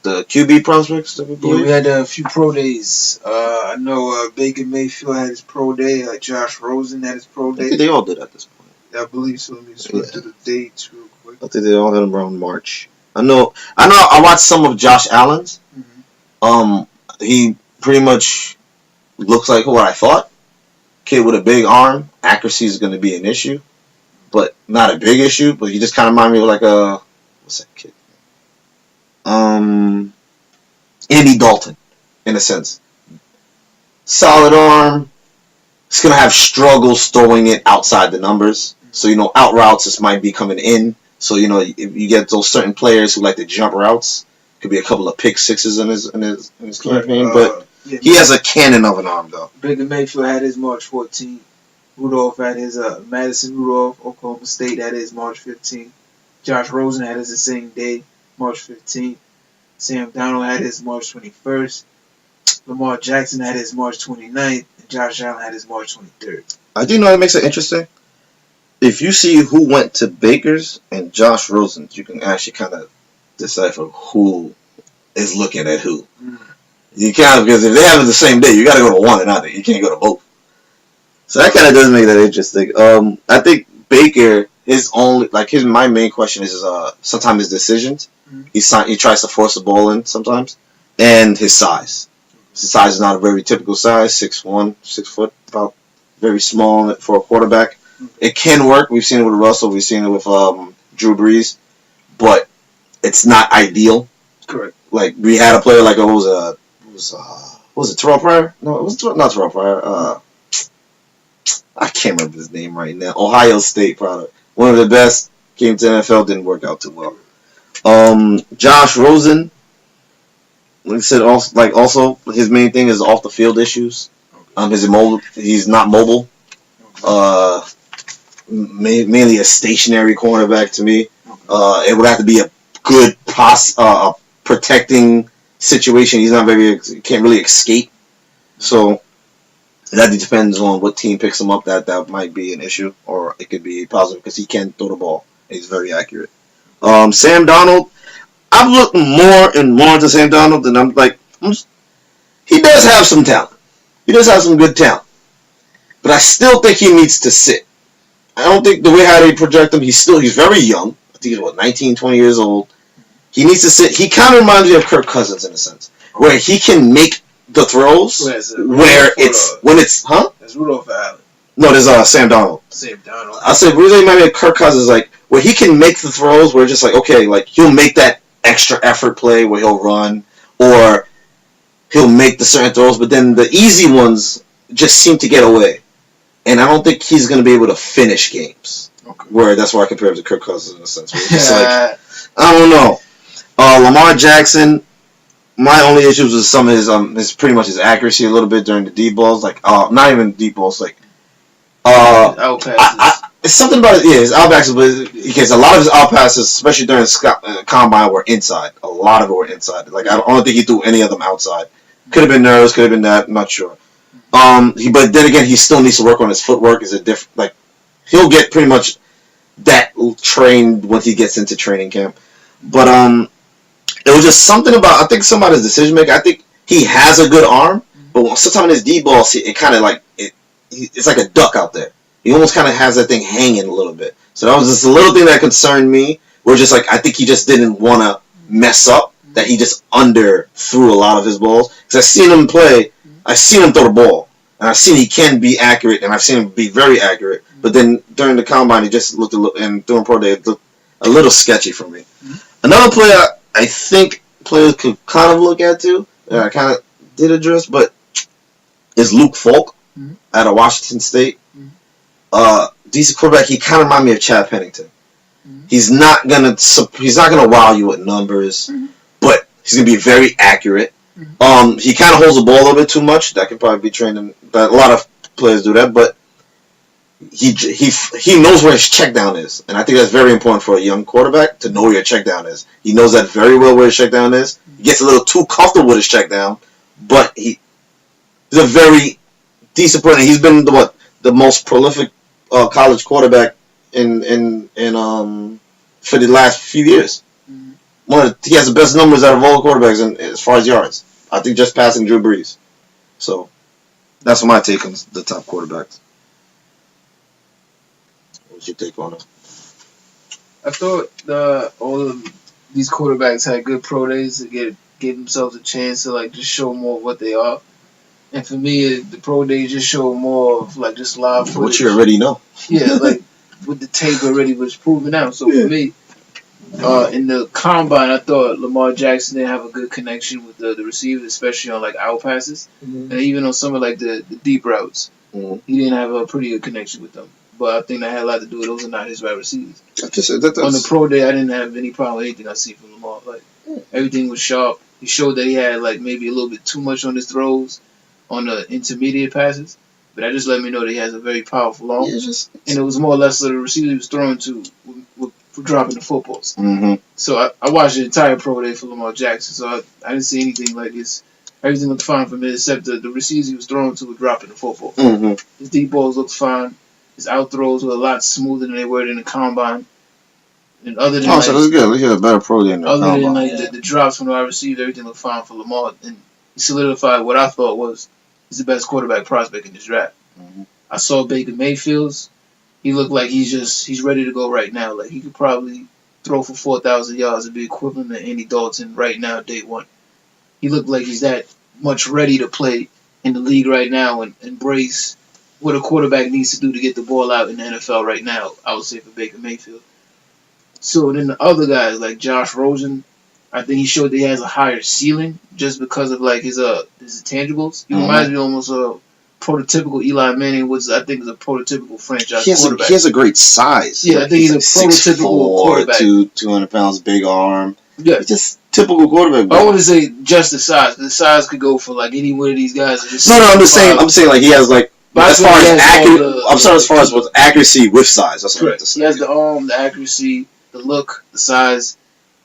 the QB prospects. I Yeah, believe. we had a few pro days. I know Baker Mayfield had his pro day. Josh Rosen had his pro I think day. they all did at this point. I believe so. Let me just look through the dates real quick. I think they all had them around March. I know. I watched some of Josh Allen's. He pretty much looks like what I thought. Kid with a big arm. Accuracy is going to be an issue, but not a big issue. But he just kind of reminded me of like a what's that kid? Andy Dalton, in a sense. Solid arm. He's going to have struggles throwing it outside the numbers. So, out routes just might be coming in. So, if you get those certain players who like to jump routes, could be a couple of pick sixes in his campaign. But he has a cannon of an arm, though. Baker Mayfield had his March 14th. Rudolph had his Madison Rudolph, Oklahoma State had his March 15th. Josh Rosen had his the same day, March 15th. Sam Darnold had his March 21st. Lamar Jackson had his March 29th. And Josh Allen had his March 23rd. I do know that makes it interesting. If you see who went to Baker's and Josh Rosen's, you can actually kind of decipher who is looking at who. You can't, because if they have it the same day, you got to go to one or another. You can't go to both. So that kind of does make that interesting. I think Baker, my main question is sometimes his decisions. He tries to force the ball in sometimes, and his size. His size is not a very typical size, 6'1", 6 foot, about very small for a quarterback. It can work. We've seen it with Russell. We've seen it with Drew Brees, but it's not ideal. Correct. Like we had a player like was it Terrell Pryor? No, it was not Terrell Pryor. I can't remember his name right now. Ohio State product. One of the best. Came to NFL, didn't work out too well. Josh Rosen. Like I said, also his main thing is off the field issues. He's not mobile. Mainly a stationary cornerback to me. It would have to be a good protecting situation. He can't really escape. So that depends on what team picks him up. That might be an issue, or it could be positive because he can throw the ball. He's very accurate. Sam Darnold. I've looked more and more into Sam Darnold, and he does have some talent. He does have some good talent. But I still think he needs to sit. I don't think the way how they project him, he's very young. I think he's 19, 20 years old. He needs to sit. He kind of reminds me of Kirk Cousins in a sense, where he can make the throws That's Rudolph Allen. No, there's Sam Darnold. Sam Darnold. I said really remind me of Kirk Cousins, where he can make the throws where it's just he'll make that extra effort play where he'll run or he'll make the certain throws, but then the easy ones just seem to get away. And I don't think he's going to be able to finish games. Okay. That's why I compare him to Kirk Cousins in a sense. Where it's just I don't know. Lamar Jackson, my only issues with some of his pretty much his accuracy a little bit during the deep balls. Not even deep balls. It's something about it. Yeah, his out passes, because a lot of his out passes, especially during combine, were inside. A lot of it were inside. I don't think he threw any of them outside. Could have been nerves. Could have been that. I'm not sure. But then again, he still needs to work on his footwork. He'll get pretty much that trained once he gets into training camp. But it was just something about, I think, somebody's decision making. I think he has a good arm, but sometimes in his deep balls, it kind of it's like a duck out there. He almost kind of has that thing hanging a little bit. So that was just a little thing that concerned me. Where just I think he just didn't want to mess up. That he just underthrew a lot of his balls. Because I've seen him play. I've seen him throw the ball. And I've seen he can be accurate. And I've seen him be very accurate. But then during the combine, he just looked and during pro day, it looked a little sketchy for me. Another player I think players could kind of look at too, that I kind of did address, but is Luke Falk out of Washington State. Decent quarterback. He kind of reminds me of Chad Pennington. He's not gonna wow you with numbers, but he's gonna be very accurate. He kind of holds the ball a little bit too much. That can probably be trained. A lot of players do that, but he knows where his check down is, and I think that's very important for a young quarterback to know where your check down is. He knows that very well where his check down is. He gets a little too comfortable with his check down, but he's a very decent player. He's been the most prolific college quarterback in for the last few years. he has the best numbers out of all quarterbacks as far as yards. I think just passing Drew Brees. So that's my take on the top quarterbacks. What's your take on it? I thought all of these quarterbacks had good pro days to give themselves a chance to like just show more of what they are. And for me, the pro days just show more of like just live footage. What you already know. Yeah, like with the tape already was proven out. So for me, in the combine, I thought Lamar Jackson didn't have a good connection with the receivers, especially on like out passes, and even on some of like the deep routes. He didn't have a pretty good connection with them. But I think that had a lot to do with those are not his wide receivers. On the pro day, I didn't have any problem with anything I see from Lamar. Like everything was sharp. He showed that he had like maybe a little bit too much on his throws, on the intermediate passes. But that just let me know that he has a very powerful arm. And it was more or less the receiver he was throwing to for dropping the footballs. So I watched the entire pro day for Lamar Jackson. So I didn't see anything like this. Everything looked fine for me except the receivers he was throwing to were dropping the football. His deep balls looked fine. His out throws were a lot smoother than they were in the combine. And other than so that's good. He had a better pro day in the combine. Other than like the drops from the wide receiver, everything looked fine for Lamar. And he solidified what I thought was he's the best quarterback prospect in this draft. I saw Baker Mayfield's. He looked like he's ready to go right now. Like he could probably throw for 4,000 yards and be equivalent to Andy Dalton right now, day one. He looked like he's that much ready to play in the league right now and embrace what a quarterback needs to do to get the ball out in the NFL right now, I would say, for Baker Mayfield. So then the other guys, like Josh Rosen, I think he showed that he has a higher ceiling just because of like his intangibles. He reminds me almost of prototypical Eli Manning, which I think is a prototypical franchise quarterback. He has a great size. Yeah, I think he's a prototypical quarterback. 200 pounds, big arm. Yeah. He's just typical quarterback. I wouldn't say just the size. The size could go for like any one of these guys. No, I'm saying like he has like as far as with accuracy with size. That's what I have to say. He has the arm, the accuracy, the look, the size.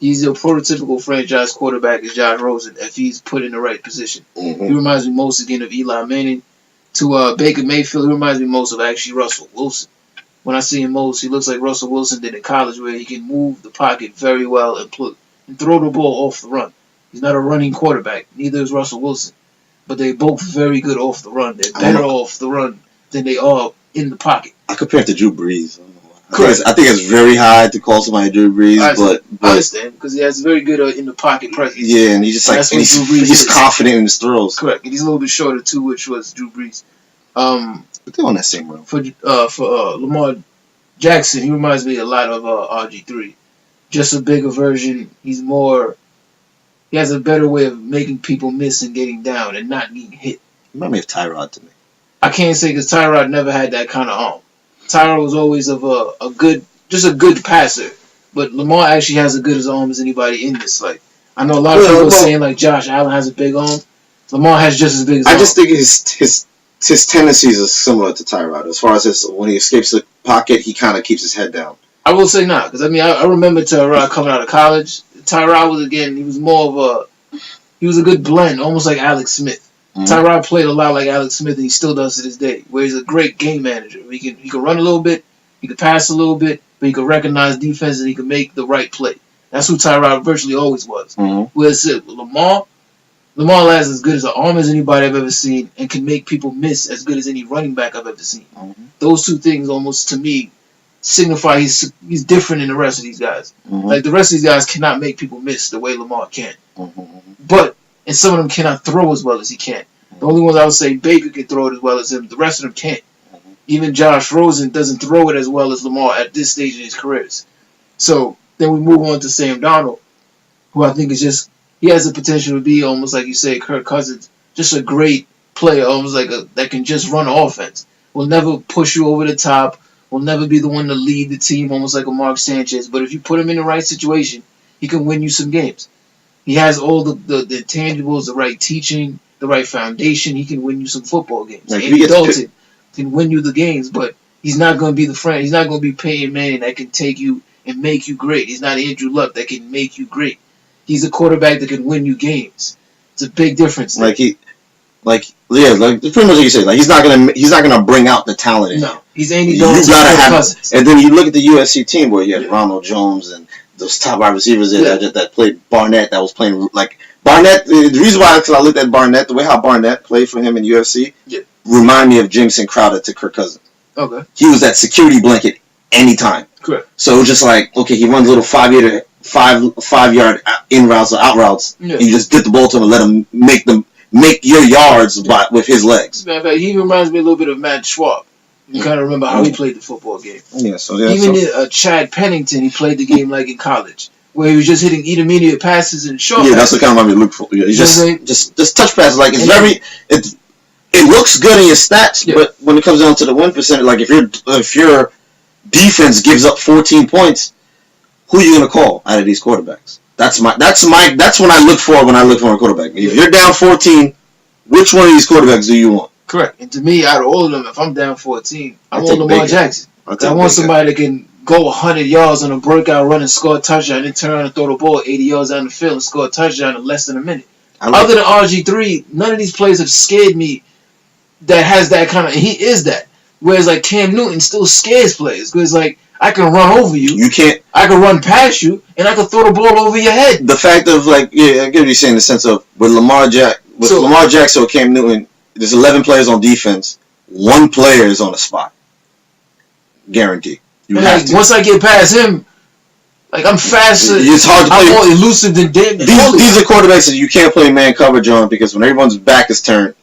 He's a prototypical franchise quarterback as Josh Rosen if he's put in the right position. He reminds me most again of Eli Manning. To Baker Mayfield, he reminds me most of actually Russell Wilson. When I see him most, he looks like Russell Wilson did in college, where he can move the pocket very well and throw the ball off the run. He's not a running quarterback. Neither is Russell Wilson. But they're both very good off the run. They're better off the run than they are in the pocket. I compare it to Drew Brees. I think it's very high to call somebody Drew Brees, but I understand because he has very good in the pocket presence. Yeah, and he's just like he's confident in his throws. Correct, and he's a little bit shorter too, which was Drew Brees. But they're on that same road. For Lamar Jackson, he reminds me a lot of RG3, just a bigger version. He has a better way of making people miss and getting down and not getting hit. Remind me of Tyrod to me. I can't say because Tyrod never had that kind of arm. Tyrod was always of a good passer, but Lamar actually has as good as arm as anybody in this. Like I know a lot of people saying like Josh Allen has a big arm. Lamar has just as big as. I just think his tendencies are similar to Tyrod as far as when he escapes the pocket, he kind of keeps his head down. I will say not because I remember Tyrod coming out of college. Tyrod he was a good blend, almost like Alex Smith. Tyrod played a lot like Alex Smith, and he still does to this day. Where he's a great game manager. He can run a little bit, he can pass a little bit, but he can recognize defense and he can make the right play. That's who Tyrod virtually always was. Whereas Lamar has as good as an arm as anybody I've ever seen, and can make people miss as good as any running back I've ever seen. Those two things almost to me signify he's different than the rest of these guys. Like the rest of these guys cannot make people miss the way Lamar can. And some of them cannot throw as well as he can. The only ones I would say Baker can throw it as well as him. The rest of them can't. Even Josh Rosen doesn't throw it as well as Lamar at this stage in his careers. So then we move on to Sam Darnold, who I think is just he has the potential to be almost like you say Kirk Cousins, just a great player, almost like that can just run offense. Will never push you over the top. Will never be the one to lead the team, almost like a Mark Sanchez. But if you put him in the right situation, he can win you some games. He has all the intangibles, the right teaching, the right foundation. He can win you some football games. Like Andy Dalton can win you the games, but he's not going to be the friend. He's not going to be Peyton Manning that can take you and make you great. He's not Andrew Luck that can make you great. He's a quarterback that can win you games. It's a big difference. There. Pretty much like you say, like he's not gonna bring out the talent in you. No, he's Andy Dalton. And then you look at the USC team where you had Ronald Jones and those top wide receivers there Yeah. that played Barnett, that was playing like Barnett. The reason why I looked at Barnett, the way how Barnett played for him in UFC, Yeah. remind me of Jameson Crowder to Kirk Cousins. Okay. He was that security blanket anytime. Correct. So it was just like, okay, he runs little 5 yard in routes or out routes, Yeah. and you just get the ball to him and let him make your yards with his legs. Matter of fact, he reminds me a little bit of Matt Schwab. You kind of remember how he played the football game. Yeah, so Chad Pennington, he played the game like in college, where he was just hitting intermediate passes and short yeah, passes. that's the kind of one we look for. Yeah, he's just touch passes. Like it looks good in your stats, Yeah. but when it comes down to the win percentage, like if your defense gives up 14 points, who are you gonna call out of these quarterbacks? That's when I look for a quarterback. If you're down 14, which one of these quarterbacks do you want? Correct. And to me, out of all of them, if I'm down 14, I I'll want take Lamar Baker. Jackson. I want somebody that can go 100 yards on a breakout run and score a touchdown, and then turn around and throw the ball 80 yards down the field and score a touchdown in less than a minute. Other than RG3, none of these players have scared me that has that kind of... He is that. Whereas, like, Cam Newton still scares players. Because, like, I can run over you. You can't... I can run past you, and I can throw the ball over your head. The fact of, like... Yeah, I get what you're saying in the sense of... With Lamar Jackson or Cam Newton, there's 11 players on defense. 1 player is on the spot. Guaranteed. You have to. Once I get past him, like, I'm faster. It's hard to play. I'm more elusive than David. These are quarterbacks that you can't play man coverage on because when everyone's back is turned,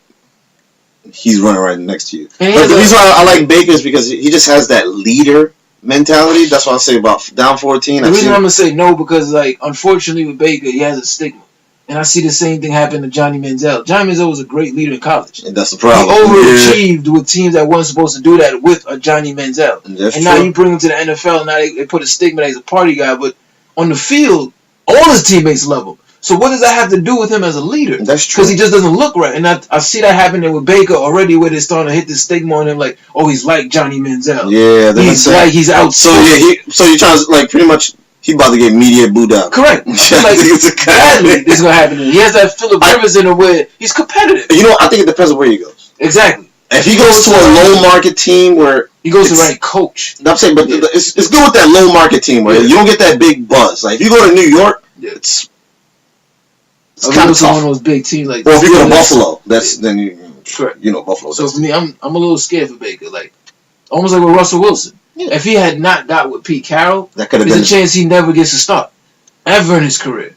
he's running right next to you. But the reason why I like Baker is because he just has that leader mentality. That's what I say about down 14. The reason I'm going to say no because, like, unfortunately with Baker, he has a stigma. And I see the same thing happen to Johnny Manziel. Johnny Manziel was a great leader in college. And that's the problem. He overachieved with teams that weren't supposed to do that with a Johnny Manziel. And now you bring him to the NFL, and now they put a stigma that he's a party guy. But on the field, all his teammates love him. So what does that have to do with him as a leader? That's true. Because he just doesn't look right. And I see that happening with Baker already, where they're starting to hit the stigma on him, like, oh, he's like Johnny Manziel. Yeah, he's out. So you're trying to, like, pretty much. He's about to get media booed out. Correct. Like, badly, this is going to happen. He has that Phillip Rivers in a way. He's competitive. You know, I think it depends on where he goes. Exactly. If he goes to a low market team where he goes to the right coach. I'm saying, but it's good with that low market team where you don't get that big buzz. Like if you go to New York, it's kind of tough. One of those big teams like. Or if you go to Buffalo, then you know Buffalo. So for me, I'm a little scared for Baker. Like almost like with Russell Wilson. Yeah. If he had not got with Pete Carroll, there's a chance he never gets a start ever in his career,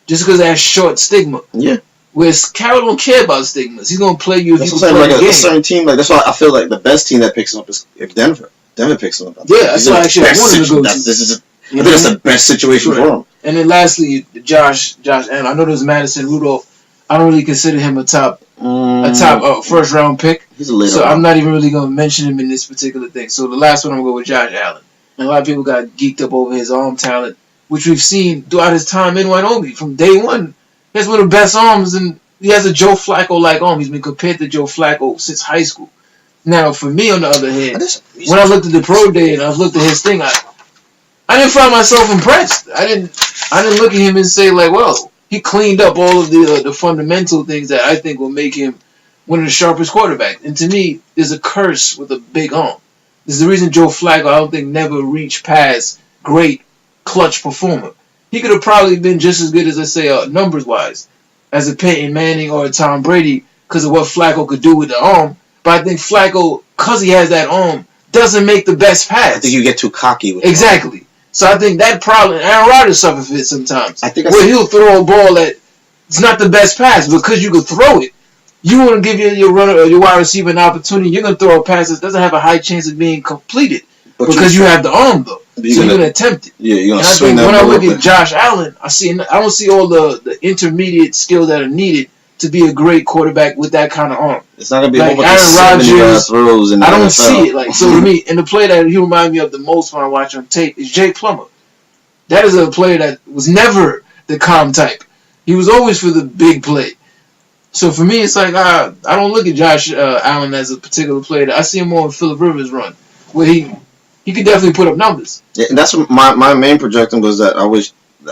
just because of that short stigma. Yeah. Whereas Carroll don't care about stigmas. He's gonna play you if you play like the game. A certain team. Like that's why I feel like the best team that picks him up is if Denver picks him up. Yeah, that's why I actually wanted to go to. I think that's the best situation for him. And then lastly, Josh Allen. I know there's Madison Rudolph. I don't really consider him a top first round pick. He's a later so I'm not even really going to mention him in this particular thing. So the last one I'm going to go with Josh Allen. And a lot of people got geeked up over his arm talent, which we've seen throughout his time in Wyoming. From day one, he has one of the best arms, and he has a Joe Flacco-like arm. He's been compared to Joe Flacco since high school. Now, for me, on the other hand, when I looked at the pro day and I looked at his thing, I didn't find myself impressed. I didn't look at him and say, like, well, he cleaned up all of the fundamental things that I think will make him one of the sharpest quarterbacks. And to me, there's a curse with a big arm. This is the reason Joe Flacco, I don't think, never reached past great clutch performer. He could have probably been just as good as, let's say, numbers-wise, as a Peyton Manning or a Tom Brady because of what Flacco could do with the arm. But I think Flacco, because he has that arm, doesn't make the best pass. I think you get too cocky with exactly. So I think that problem, Aaron Rodgers suffers from it sometimes. I think where he'll throw a ball that it's not the best pass, but because you can throw it, you want to give your runner or your wide receiver an opportunity. You're going to throw a pass that doesn't have a high chance of being completed because you have the arm though. So you're going to attempt it. Yeah, you're going to swing that. When I look at Josh Allen, I don't see all the intermediate skills that are needed to be a great quarterback with that kind of arm. It's not going to be like Aaron Rodgers. Throws in the I don't NFL. see it. Like so to me, and the play that he reminded me of the most when I watch on tape is Jake Plummer. That is a player that was never the calm type. He was always for the big play. So for me, it's like I don't look at Josh Allen as a particular player. I see him more in Phillip Rivers' run, where he could definitely put up numbers. Yeah, and that's what my main projection was that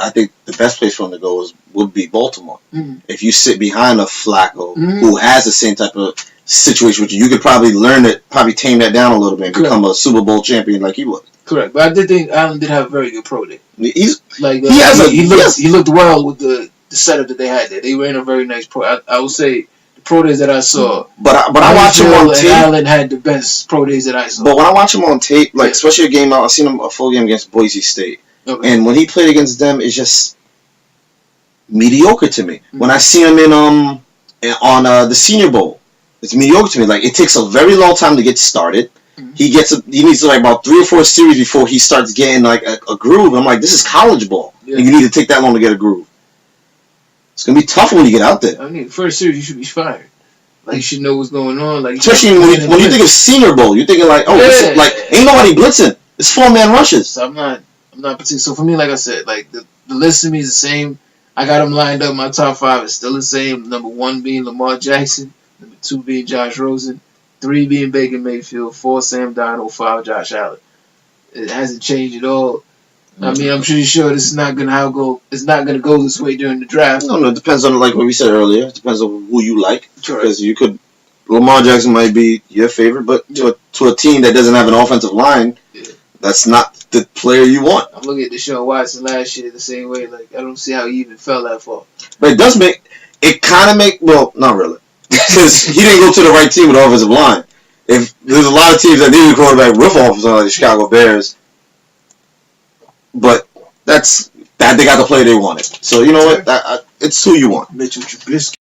I think the best place for him to go would be Baltimore. Mm-hmm. If you sit behind a Flacco who has the same type of situation with you. You could probably learn it, probably tame that down a little bit, and Correct. become a Super Bowl champion like he was. Correct, but I did think Allen did have a very good pro day. He's Like he looked well with the setup that they had there. They ran a very nice pro. I would say the pro days that I saw. But I watch him on tape. Allen had the best pro days that I saw. But when I watch him on tape, like especially a game out, I've seen him a full game against Boise State, Okay. and when he played against them, it's just mediocre to me. Mm-hmm. When I see him on the Senior Bowl, it's mediocre to me. Like it takes a very long time to get started. Mm-hmm. He needs like about 3 or 4 series before he starts getting like a groove. I'm like, this is college ball. Yeah. And you need to take that long to get a groove. It's gonna be tough when you get out there. I mean, first series you should be fired. Like you should know what's going on. Like especially when you think of Senior Bowl, you're thinking like, oh, this is, like ain't nobody blitzing. It's 4-man rushes. So I'm not particular. So for me, like I said, like the list to me is the same. I got them lined up. My top 5 is still the same. Number 1 being Lamar Jackson. Number 2 being Josh Rosen. 3 being Baker Mayfield. 4 Sam Darnold. 5 Josh Allen. It hasn't changed at all. I mean, I'm pretty sure this is not gonna go. It's not gonna go this way during the draft. No, it depends on like what we said earlier. It depends on who you like. Sure. Because Lamar Jackson might be your favorite, but to a team that doesn't have an offensive line, that's not the player you want. I'm looking at Deshaun Watson last year the same way. Like I don't see how he even fell that far. But it does well, not really, because he didn't go to the right team with the offensive line. If there's a lot of teams that need a quarterback with offensive line, like the Chicago Bears, but they got the player they wanted. So you know what? It's who you want. Mitchell Trubisky.